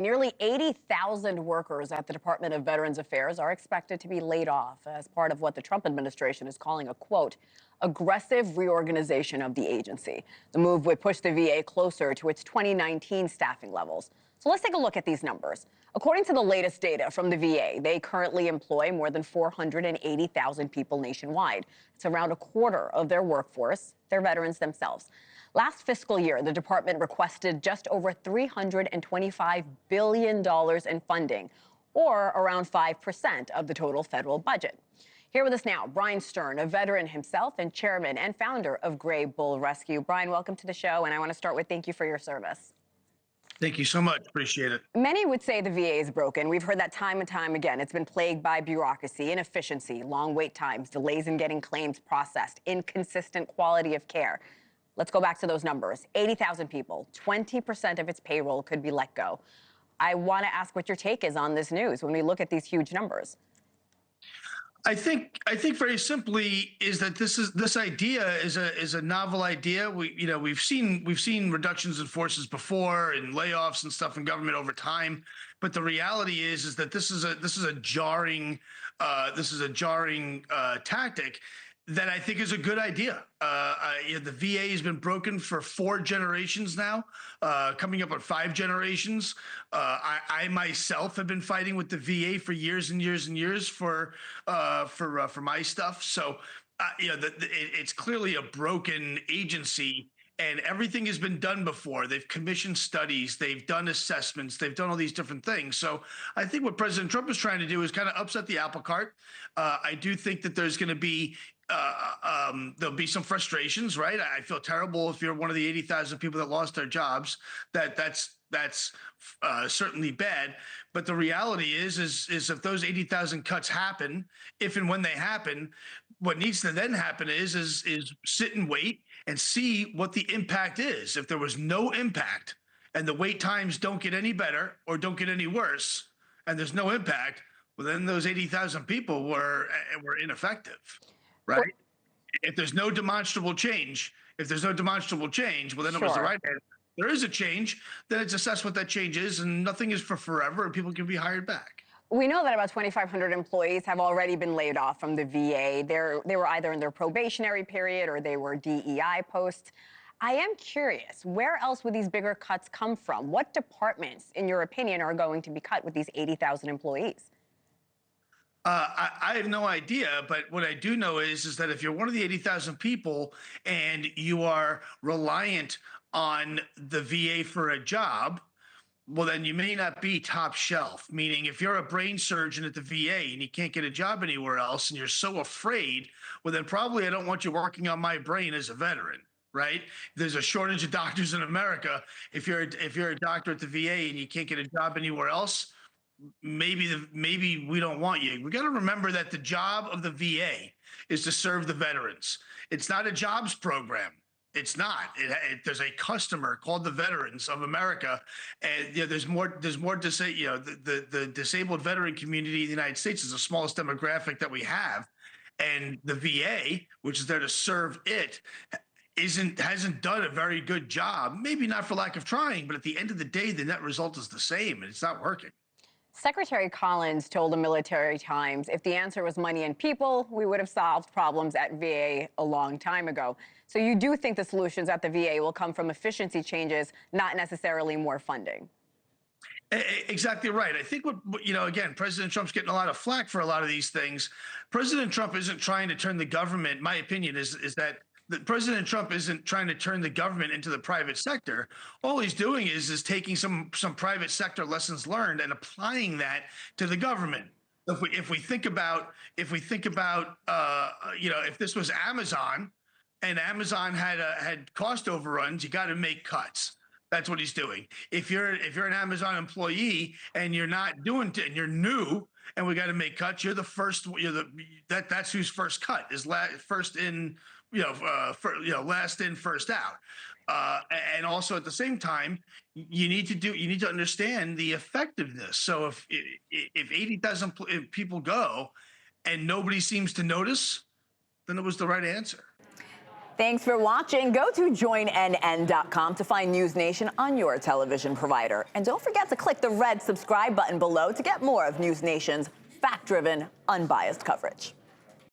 Nearly 80,000 workers at the Department of Veterans Affairs are expected to be laid off as part of what the Trump administration is calling a, quote, aggressive reorganization of the agency. The move would push the VA closer to its 2019 staffing levels. So let's take a look at these numbers. According to the latest data from the VA, they currently employ more than 480,000 people nationwide. It's around a quarter of their workforce. They're veterans themselves. Last fiscal year, the department requested just over $325 billion in funding, or around 5% of the total federal budget. Here with us now, Bryan Stern, a veteran himself and chairman and founder of Gray Bull Rescue. Bryan, welcome to the show, and I want to start with thank you for your service. Thank you so much. Appreciate it. Many would say the VA is broken. We've heard that time and time again. It's been plagued by bureaucracy, inefficiency, long wait times, delays in getting claims processed, inconsistent quality of care. Let's go back to those numbers. 80,000 people, 20% of its payroll could be let go. I want to ask what your take is on this news when we look at these huge numbers. I think very simply is that this idea is a novel idea. We've seen reductions in forces before and layoffs and stuff in government over time, but the reality is that this is a jarring tactic that I think is a good idea. The VA has been broken for 4 generations now, coming up on 5 generations. I myself have been fighting with the VA for years and years and years for my stuff. So, it's clearly a broken agency. And everything has been done before. They've commissioned studies, they've done assessments, they've done all these different things. So I think what President Trump is trying to do is kind of upset the apple cart. I do think that there's going to be there'll be some frustrations, right? I feel terrible if you're one of the 80,000 people that lost their jobs. That's certainly bad. But the reality is if those 80,000 cuts happen, if and when they happen, what needs to then happen is sit and wait and see what the impact is. If there was no impact and the wait times don't get any better or don't get any worse, and there's no impact, well, then those 80,000 people were ineffective, right? If there's no demonstrable change, well, then it was the right answer. There is a change, then it's assessed what that change is, and nothing is for forever, and people can be hired back. We know that about 2,500 employees have already been laid off from the VA. They were either in their probationary period or they were DEI posts. I am curious, where else would these bigger cuts come from? What departments, in your opinion, are going to be cut with these 80,000 employees? I have no idea, but what I do know is that if you're one of the 80,000 people and you are reliant on the VA for a job, well, then you may not be top shelf, meaning if you're a brain surgeon at the VA and you can't get a job anywhere else and you're so afraid, well, then probably I don't want you working on my brain as a veteran, right? There's a shortage of doctors in America. If you're a doctor at the VA and you can't get a job anywhere else, maybe we don't want you. We got to remember that the job of the VA is to serve the veterans. It's not a jobs program. It's not. There's a customer called the Veterans of America, and there's more to say. The disabled veteran community in the United States is the smallest demographic that we have, and the VA, which is there to serve it, hasn't done a very good job. Maybe not for lack of trying, but at the end of the day, the net result is the same, and it's not working. Secretary Collins told the Military Times, if the answer was money and people, we would have solved problems at VA a long time ago. So you do think the solutions at the VA will come from efficiency changes, not necessarily more funding? Exactly right. I think again, President Trump's getting a lot of flack for a lot of these things. President Trump isn't trying to turn the government. My opinion is that President Trump isn't trying to turn the government into the private sector. All he's doing is taking some private sector lessons learned and applying that to the government. If we think about if this was Amazon and Amazon had cost overruns, you got to make cuts. That's what he's doing. If you're an Amazon employee and you're not doing it and you're new and we got to make cuts, you're the first. That's who's first cut is first in. Last in, first out. And also at the same time, you need to understand the effectiveness. So if 80,000 people go and nobody seems to notice, then it was the right answer. Thanks for watching. Go to joinnn.com to find NewsNation on your television provider. And don't forget to click the red subscribe button below to get more of NewsNation's fact-driven, unbiased coverage.